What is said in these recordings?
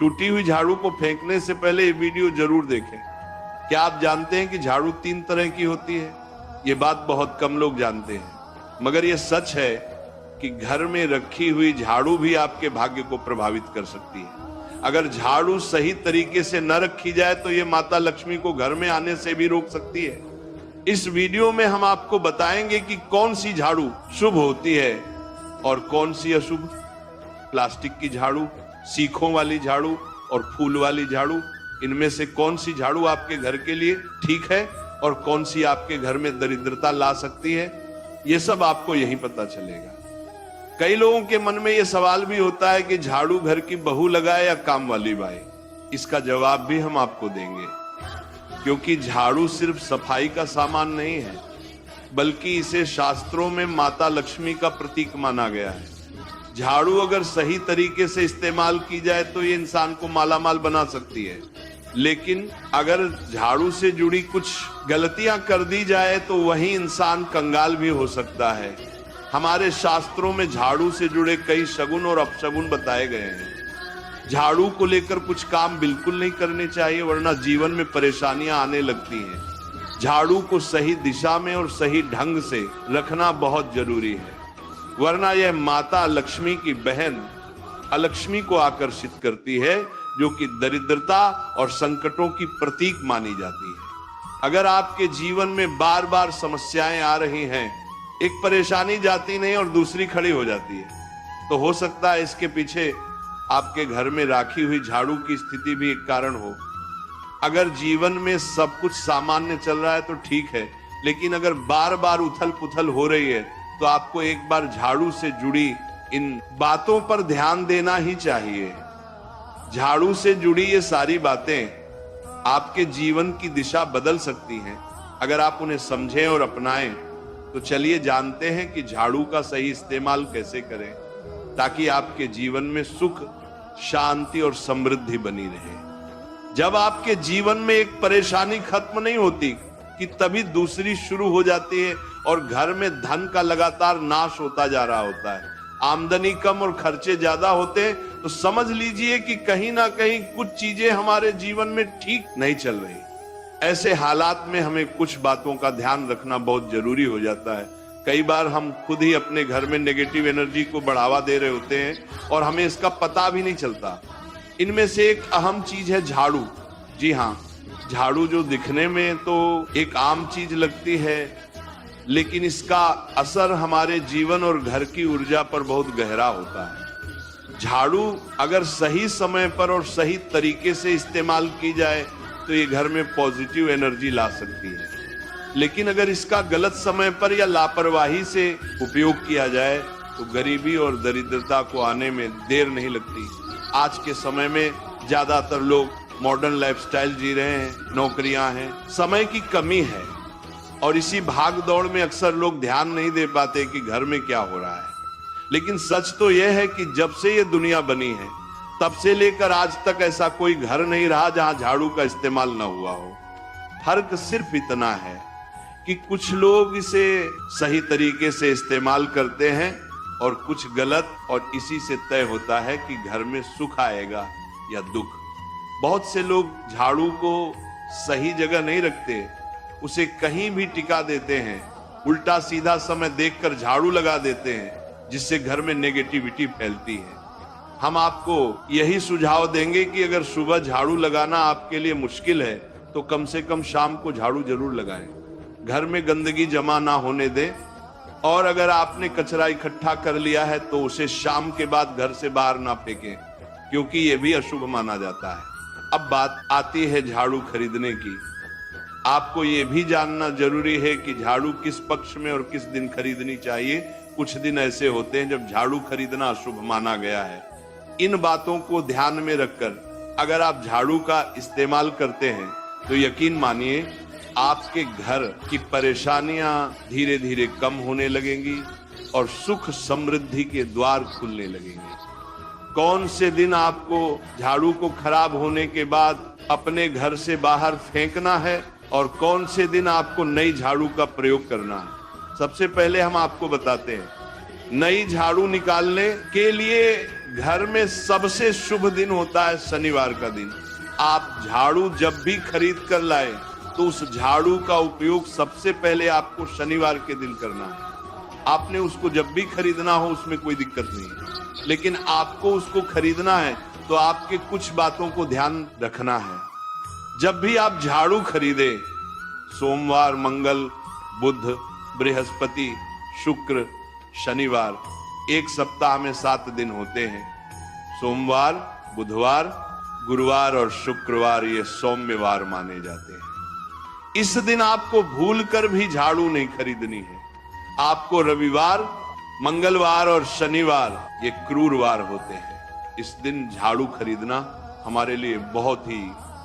टूटी हुई झाड़ू को फेंकने से पहले ये वीडियो जरूर देखें। क्या आप जानते हैं कि झाड़ू 3 तरह की होती है? ये बात बहुत कम लोग जानते हैं, मगर ये सच है कि घर में रखी हुई झाड़ू भी आपके भाग्य को प्रभावित कर सकती है। अगर झाड़ू सही तरीके से न रखी जाए तो ये माता लक्ष्मी को घर में आने से भी रोक सकती है। इस वीडियो में हम आपको बताएंगे कि कौन सी झाड़ू शुभ होती है और कौन सी अशुभ। प्लास्टिक की झाड़ू, सीखों वाली झाड़ू और फूल वाली झाड़ू, इनमें से कौन सी झाड़ू आपके घर के लिए ठीक है और कौन सी आपके घर में दरिद्रता ला सकती है, यह सब आपको यहीं पता चलेगा। कई लोगों के मन में यह सवाल भी होता है कि झाड़ू घर की बहू लगाए या काम वाली बाई। इसका जवाब भी हम आपको देंगे, क्योंकि झाड़ू सिर्फ सफाई का सामान नहीं है, बल्कि इसे शास्त्रों में माता लक्ष्मी का प्रतीक माना गया है। झाड़ू अगर सही तरीके से इस्तेमाल की जाए तो ये इंसान को मालामाल बना सकती है, लेकिन अगर झाड़ू से जुड़ी कुछ गलतियां कर दी जाए तो वही इंसान कंगाल भी हो सकता है। हमारे शास्त्रों में झाड़ू से जुड़े कई शगुन और अपशगुन बताए गए हैं। झाड़ू को लेकर कुछ काम बिल्कुल नहीं करने चाहिए, वरना जीवन में परेशानियां आने लगती हैं। झाड़ू को सही दिशा में और सही ढंग से रखना बहुत जरूरी है, वरना यह माता लक्ष्मी की बहन अलक्ष्मी को आकर्षित करती है, जो कि दरिद्रता और संकटों की प्रतीक मानी जाती है। अगर आपके जीवन में बार बार समस्याएं आ रही हैं, एक परेशानी जाती नहीं और दूसरी खड़ी हो जाती है, तो हो सकता है इसके पीछे आपके घर में राखी हुई झाड़ू की स्थिति भी एक कारण हो। अगर जीवन में सब कुछ सामान्य चल रहा है तो ठीक है, लेकिन अगर बार बार उथल पुथल हो रही है तो आपको एक बार झाड़ू से जुड़ी इन बातों पर ध्यान देना ही चाहिए। झाड़ू से जुड़ी ये सारी बातें आपके जीवन की दिशा बदल सकती हैं अगर आप उन्हें समझें और अपनाएं। तो चलिए जानते हैं कि झाड़ू का सही इस्तेमाल कैसे करें, ताकि आपके जीवन में सुख, शांति और समृद्धि बनी रहे। जब आपके जीवन में एक परेशानी खत्म नहीं होती कि तभी दूसरी शुरू हो जाती है और घर में धन का लगातार नाश होता जा रहा होता है। आमदनी कम और खर्चे ज्यादा होते हैं, तो समझ लीजिए कि कहीं ना कहीं कुछ चीजें हमारे जीवन में ठीक नहीं चल रही। ऐसे हालात में हमें कुछ बातों का ध्यान रखना बहुत जरूरी हो जाता है। कई बार हम खुद ही अपने घर में नेगेटिव एनर्जी को बढ़ावा दे रहे होते हैं और हमें इसका पता भी नहीं चलता। इनमें से एक अहम चीज है झाड़ू। जी हाँ, झाड़ू जो दिखने में तो एक आम चीज लगती है, लेकिन इसका असर हमारे जीवन और घर की ऊर्जा पर बहुत गहरा होता है। झाड़ू अगर सही समय पर और सही तरीके से इस्तेमाल की जाए तो ये घर में पॉजिटिव एनर्जी ला सकती है, लेकिन अगर इसका गलत समय पर या लापरवाही से उपयोग किया जाए तो गरीबी और दरिद्रता को आने में देर नहीं लगती। आज के समय में ज्यादातर लोग मॉडर्न लाइफस्टाइल जी रहे हैं, नौकरियां हैं, समय की कमी है और इसी भाग दौड़ में अक्सर लोग ध्यान नहीं दे पाते कि घर में क्या हो रहा है। लेकिन सच तो यह है कि जब से ये दुनिया बनी है तब से लेकर आज तक ऐसा कोई घर नहीं रहा जहां झाड़ू का इस्तेमाल न हुआ हो। फर्क सिर्फ इतना है कि कुछ लोग इसे सही तरीके से इस्तेमाल करते हैं और कुछ गलत, और इसी से तय होता है कि घर में सुख आएगा या दुख। बहुत से लोग झाड़ू को सही जगह नहीं रखते, उसे कहीं भी टिका देते हैं, उल्टा सीधा समय देखकर झाड़ू लगा देते हैं, जिससे घर में नेगेटिविटी फैलती है। हम आपको यही सुझाव देंगे कि अगर सुबह झाड़ू लगाना आपके लिए मुश्किल है तो कम से कम शाम को झाड़ू जरूर लगाएं। घर में गंदगी जमा ना होने दें, और अगर आपने कचरा इकट्ठा कर लिया है तो उसे शाम के बाद घर से बाहर ना फेंकें, क्योंकि यह भी अशुभ माना जाता है। अब बात आती है झाड़ू खरीदने की। आपको यह भी जानना जरूरी है कि झाड़ू किस पक्ष में और किस दिन खरीदनी चाहिए। कुछ दिन ऐसे होते हैं जब झाड़ू खरीदना अशुभ माना गया है। इन बातों को ध्यान में रखकर अगर आप झाड़ू का इस्तेमाल करते हैं तो यकीन मानिए आपके घर की परेशानियां धीरे धीरे कम होने लगेंगी और सुख समृद्धि के द्वार खुलने लगेंगे। कौन से दिन आपको झाड़ू को खराब होने के बाद अपने घर से बाहर फेंकना है और कौन से दिन आपको नई झाड़ू का प्रयोग करना है, सबसे पहले हम आपको बताते हैं। नई झाड़ू निकालने के लिए घर में सबसे शुभ दिन होता है शनिवार का दिन। आप झाड़ू जब भी खरीद कर लाए तो उस झाड़ू का उपयोग सबसे पहले आपको शनिवार के दिन करना है। आपने उसको जब भी खरीदना हो उसमें कोई दिक्कत नहीं है, लेकिन आपको उसको खरीदना है तो आपके कुछ बातों को ध्यान रखना है। जब भी आप झाड़ू खरीदे, सोमवार, मंगल, बुध, बृहस्पति, शुक्र, शनिवार, एक सप्ताह में 7 दिन होते हैं। सोमवार, बुधवार, गुरुवार और शुक्रवार ये सौम्यवार माने जाते हैं। इस दिन आपको भूलकर भी झाड़ू नहीं खरीदनी है। आपको रविवार, मंगलवार और शनिवार ये क्रूरवार होते हैं। इस दिन झाड़ू खरीदना हमारे लिए बहुत ही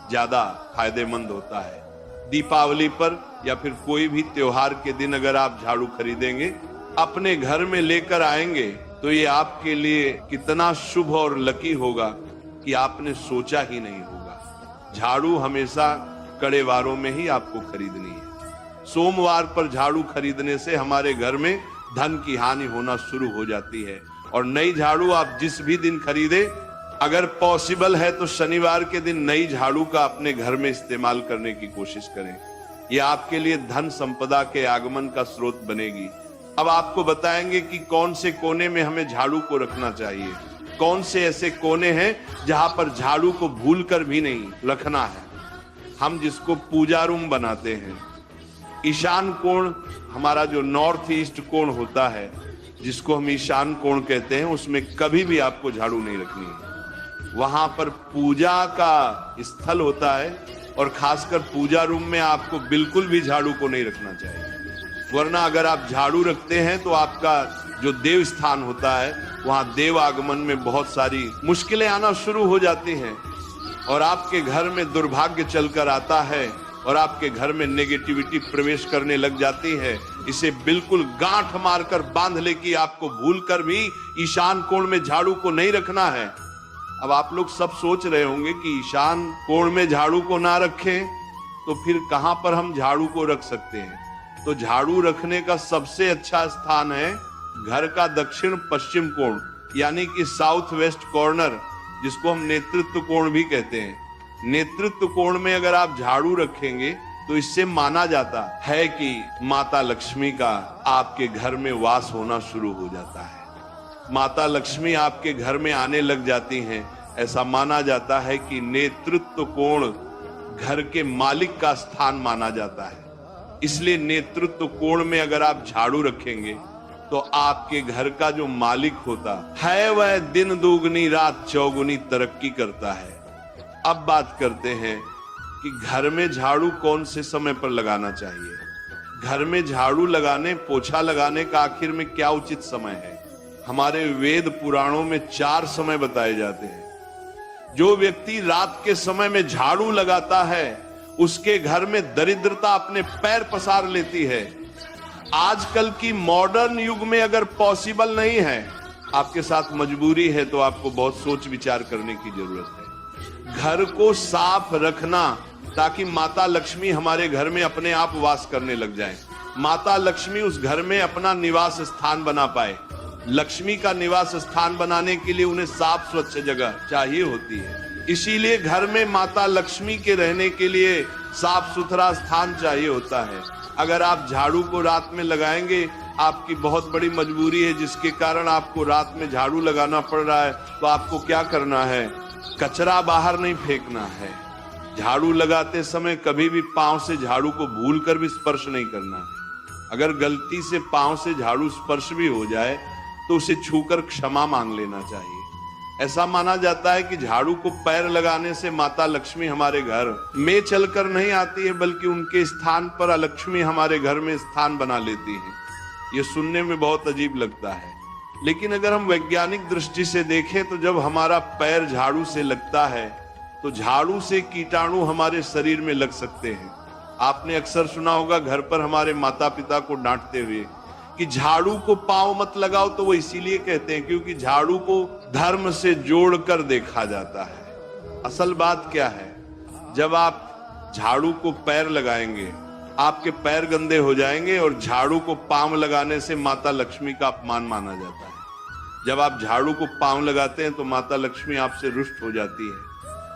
ज्यादा फायदेमंद होता है। दीपावली पर या फिर कोई भी त्योहार के दिन अगर आप झाड़ू खरीदेंगे, अपने घर में लेकर आएंगे तो ये आपके लिए कितना शुभ और लकी होगा कि आपने सोचा ही नहीं होगा। झाड़ू हमेशा कड़े वारों में ही आपको खरीदनी है। सोमवार पर झाड़ू खरीदने से हमारे घर में धन की हानि होना शुरू हो जाती है। और नई झाड़ू आप जिस भी दिन खरीदे, अगर पॉसिबल है तो शनिवार के दिन नई झाड़ू का अपने घर में इस्तेमाल करने की कोशिश करें। यह आपके लिए धन संपदा के आगमन का स्रोत बनेगी। अब आपको बताएंगे कि कौन से कोने में हमें झाड़ू को रखना चाहिए, कौन से ऐसे कोने हैं जहां पर झाड़ू को भूलकर भी नहीं रखना है। हम जिसको पूजा रूम बनाते हैं, ईशान कोण, हमारा जो नॉर्थ ईस्ट कोण होता है जिसको हम ईशान कोण कहते हैं, उसमें कभी भी आपको झाड़ू नहीं रखनी है। वहां पर पूजा का स्थल होता है और खासकर पूजा रूम में आपको बिल्कुल भी झाड़ू को नहीं रखना चाहिए। वरना अगर आप झाड़ू रखते हैं तो आपका जो देव स्थान होता है वहां देव आगमन में बहुत सारी मुश्किलें आना शुरू हो जाती हैं और आपके घर में दुर्भाग्य चलकर आता है और आपके घर में नेगेटिविटी प्रवेश करने लग जाती है। इसे बिल्कुल गांठ मारकर बांध ले कि आपको भूलकर भी ईशान कोण में झाड़ू को नहीं रखना है। अब आप लोग सब सोच रहे होंगे कि ईशान कोण में झाड़ू को ना रखें तो फिर कहां पर हम झाड़ू को रख सकते हैं। तो झाड़ू रखने का सबसे अच्छा स्थान है घर का दक्षिण पश्चिम कोण, यानी कि साउथ वेस्ट कॉर्नर, जिसको हम नेतृत्व कोण भी कहते हैं। नेतृत्व कोण में अगर आप झाड़ू रखेंगे तो इससे माना जाता है कि माता लक्ष्मी का आपके घर में वास होना शुरू हो जाता है। माता लक्ष्मी आपके घर में आने लग जाती हैं। ऐसा माना जाता है कि नेतृत्व कोण घर के मालिक का स्थान माना जाता है। इसलिए नेतृत्व कोण में अगर आप झाड़ू रखेंगे तो आपके घर का जो मालिक होता है वह दिन दुगनी रात चौगुनी तरक्की करता है। अब बात करते हैं कि घर में झाड़ू कौन से समय पर लगाना चाहिए। घर में झाड़ू लगाने, पोछा लगाने का आखिर में क्या उचित समय है। हमारे वेद पुराणों में 4 समय बताए जाते हैं। जो व्यक्ति रात के समय में झाड़ू लगाता है उसके घर में दरिद्रता अपने पैर पसार लेती है। आजकल की मॉडर्न युग में अगर पॉसिबल नहीं है, आपके साथ मजबूरी है, तो आपको बहुत सोच विचार करने की जरूरत है। घर को साफ रखना ताकि माता लक्ष्मी हमारे घर में अपने आप वास करने लग जाएं। माता लक्ष्मी उस घर में अपना निवास स्थान बना पाए। लक्ष्मी का निवास स्थान बनाने के लिए उन्हें साफ स्वच्छ जगह चाहिए होती है। इसीलिए घर में माता लक्ष्मी के रहने के लिए साफ सुथरा स्थान चाहिए होता है। अगर आप झाड़ू को रात में लगाएंगे, आपकी बहुत बड़ी मजबूरी है जिसके कारण आपको रात में झाड़ू लगाना पड़ रहा है, तो आपको क्या करना है, कचरा बाहर नहीं फेंकना है। झाड़ू लगाते समय कभी भी पांव से झाड़ू को भूलकर भी स्पर्श नहीं करना है। अगर गलती से पांव से झाड़ू स्पर्श भी हो जाए तो उसे छूकर क्षमा मांग लेना चाहिए। ऐसा माना जाता है कि झाड़ू को पैर लगाने से माता लक्ष्मी हमारे घर में चलकर नहीं आती है, बल्कि उनके स्थान पर अलक्ष्मी हमारे घर में स्थान बना लेती है। ये सुनने में बहुत अजीब लगता है, लेकिन अगर हम वैज्ञानिक दृष्टि से देखें तो जब हमारा पैर झाड़ू से लगता है तो झाड़ू से कीटाणु हमारे शरीर में लग सकते हैं। आपने अक्सर सुना होगा घर पर हमारे माता पिता को डांटते हुए कि झाड़ू को पांव मत लगाओ, तो वो इसीलिए कहते हैं क्योंकि झाड़ू को धर्म से जोड़कर देखा जाता है। असल बात क्या है, जब आप झाड़ू को पैर लगाएंगे आपके पैर गंदे हो जाएंगे और झाड़ू को पांव लगाने से माता लक्ष्मी का अपमान माना जाता है। जब आप झाड़ू को पांव लगाते हैं तो माता लक्ष्मी आपसे रुष्ट हो जाती है।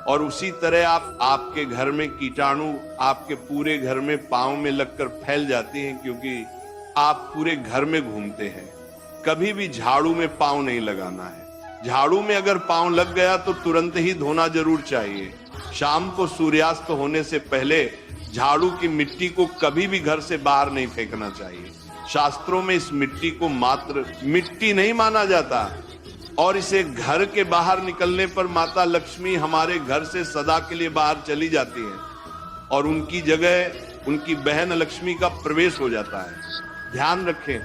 और उसी तरह आपके घर में कीटाणु आपके पूरे घर में पांव में लगकर फैल जाती हैं, क्योंकि आप पूरे घर में घूमते हैं। कभी भी झाड़ू में पांव नहीं लगाना है। झाड़ू में अगर पांव लग गया तो तुरंत ही धोना जरूर चाहिए। शाम को सूर्यास्त होने से पहले झाड़ू की मिट्टी को कभी भी घर से बाहर नहीं फेंकना चाहिए। शास्त्रों में इस मिट्टी को मात्र मिट्टी नहीं माना जाता, और इसे घर के बाहर निकलने पर माता लक्ष्मी हमारे घर से सदा के लिए बाहर चली जाती हैं और उनकी जगह उनकी बहन लक्ष्मी का प्रवेश हो जाता है। ध्यान रखें,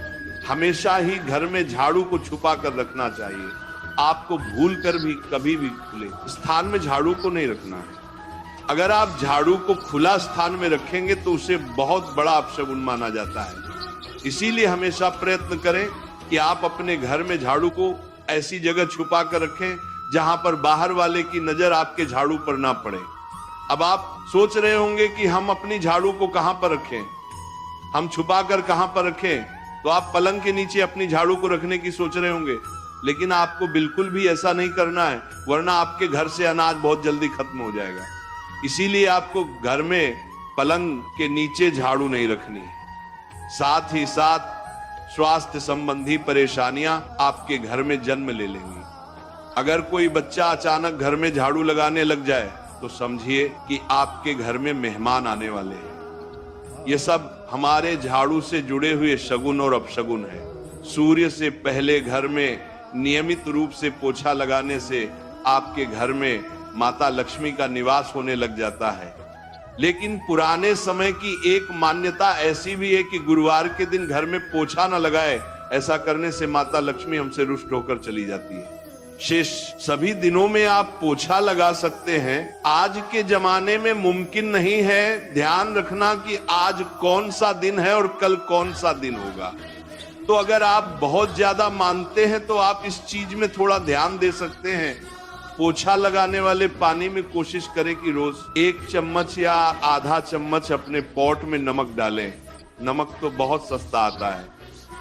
हमेशा ही घर में झाड़ू को छुपा कर रखना चाहिए। आपको भूल कर भी कभी भी खुले स्थान में झाड़ू को नहीं रखना है। अगर आप झाड़ू को खुला स्थान में रखेंगे तो उसे बहुत बड़ा अपशगुन माना जाता है। इसीलिए हमेशा प्रयत्न करें कि आप अपने घर में झाड़ू को ऐसी जगह छुपा कर रखें जहां पर बाहर वाले की नजर आपके झाड़ू पर ना पड़े। अब आप सोच रहे होंगे कि हम अपनी झाड़ू को कहां पर रखें, हम छुपा कर कहां पर रखें। तो आप पलंग के नीचे अपनी झाड़ू को रखने की सोच रहे होंगे, लेकिन आपको बिल्कुल भी ऐसा नहीं करना है, वरना आपके घर से अनाज बहुत जल्दी खत्म हो जाएगा। इसीलिए आपको घर में पलंग के नीचे झाड़ू नहीं रखनी है। साथ ही साथ स्वास्थ्य संबंधी परेशानियां आपके घर में जन्म ले लेंगी। अगर कोई बच्चा अचानक घर में झाड़ू लगाने लग जाए तो समझिए कि आपके घर में मेहमान आने वाले हैं। ये सब हमारे झाड़ू से जुड़े हुए शगुन और अपशगुन है। सूर्य से पहले घर में नियमित रूप से पोछा लगाने से आपके घर में माता लक्ष्मी का निवास होने लग जाता है। लेकिन पुराने समय की एक मान्यता ऐसी भी है कि गुरुवार के दिन घर में पोछा न लगाए, ऐसा करने से माता लक्ष्मी हमसे रुष्ट होकर चली जाती है। शेष सभी दिनों में आप पोछा लगा सकते हैं। आज के जमाने में मुमकिन नहीं है। ध्यान रखना कि आज कौन सा दिन है और कल कौन सा दिन होगा। तो अगर आप बहुत ज्यादा मानते हैं तो आप इस चीज में थोड़ा ध्यान दे सकते हैं। पोछा लगाने वाले पानी में कोशिश करें कि रोज 1 चम्मच या आधा चम्मच अपने पॉट में नमक डालें। नमक तो बहुत सस्ता आता है।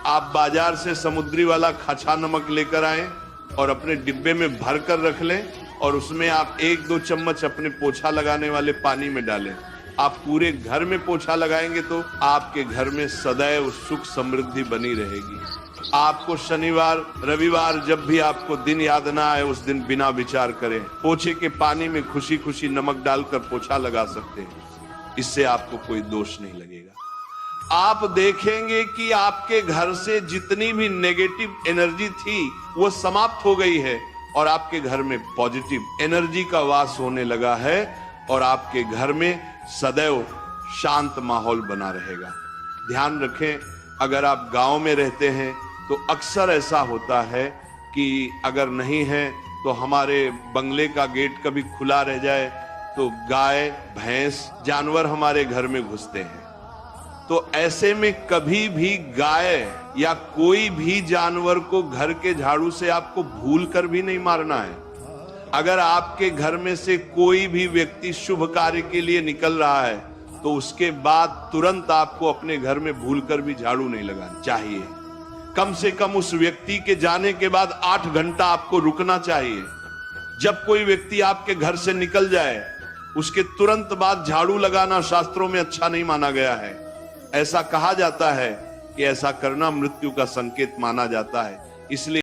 आप बाजार से समुद्री वाला खचा नमक लेकर आएं और अपने डिब्बे में भर कर रख लें और उसमें आप 1-2 चम्मच अपने पोछा लगाने वाले पानी में डालें। आप पूरे घर में पोछा लगाएंगे तो आपके घर में सदैव सुख समृद्धि बनी रहेगी। आपको शनिवार रविवार जब भी आपको दिन याद ना आए, उस दिन बिना विचार करें पोछे के पानी में खुशी खुशी नमक डालकर पोछा लगा सकते हैं। इससे आपको कोई दोष नहीं लगेगा। आप देखेंगे कि आपके घर से जितनी भी नेगेटिव एनर्जी थी वो समाप्त हो गई है और आपके घर में पॉजिटिव एनर्जी का वास होने लगा है और आपके घर में सदैव शांत माहौल बना रहेगा। ध्यान रखें, अगर आप गांव में रहते हैं तो अक्सर ऐसा होता है कि अगर नहीं है तो हमारे बंगले का गेट कभी खुला रह जाए तो गाय भैंस जानवर हमारे घर में घुसते हैं। तो ऐसे में कभी भी गाय या कोई भी जानवर को घर के झाड़ू से आपको भूल कर भी नहीं मारना है। अगर आपके घर में से कोई भी व्यक्ति शुभ कार्य के लिए निकल रहा है तो उसके बाद तुरंत आपको अपने घर में भूलकर भी झाड़ू नहीं लगाना चाहिए। कम से कम उस व्यक्ति के जाने के बाद 8 घंटा आपको रुकना चाहिए। जब कोई व्यक्ति आपके घर से निकल जाए उसके तुरंत बाद झाड़ू लगाना शास्त्रों में अच्छा नहीं माना गया है। ऐसा कहा जाता है कि ऐसा करना मृत्यु का संकेत माना जाता है। इसलिए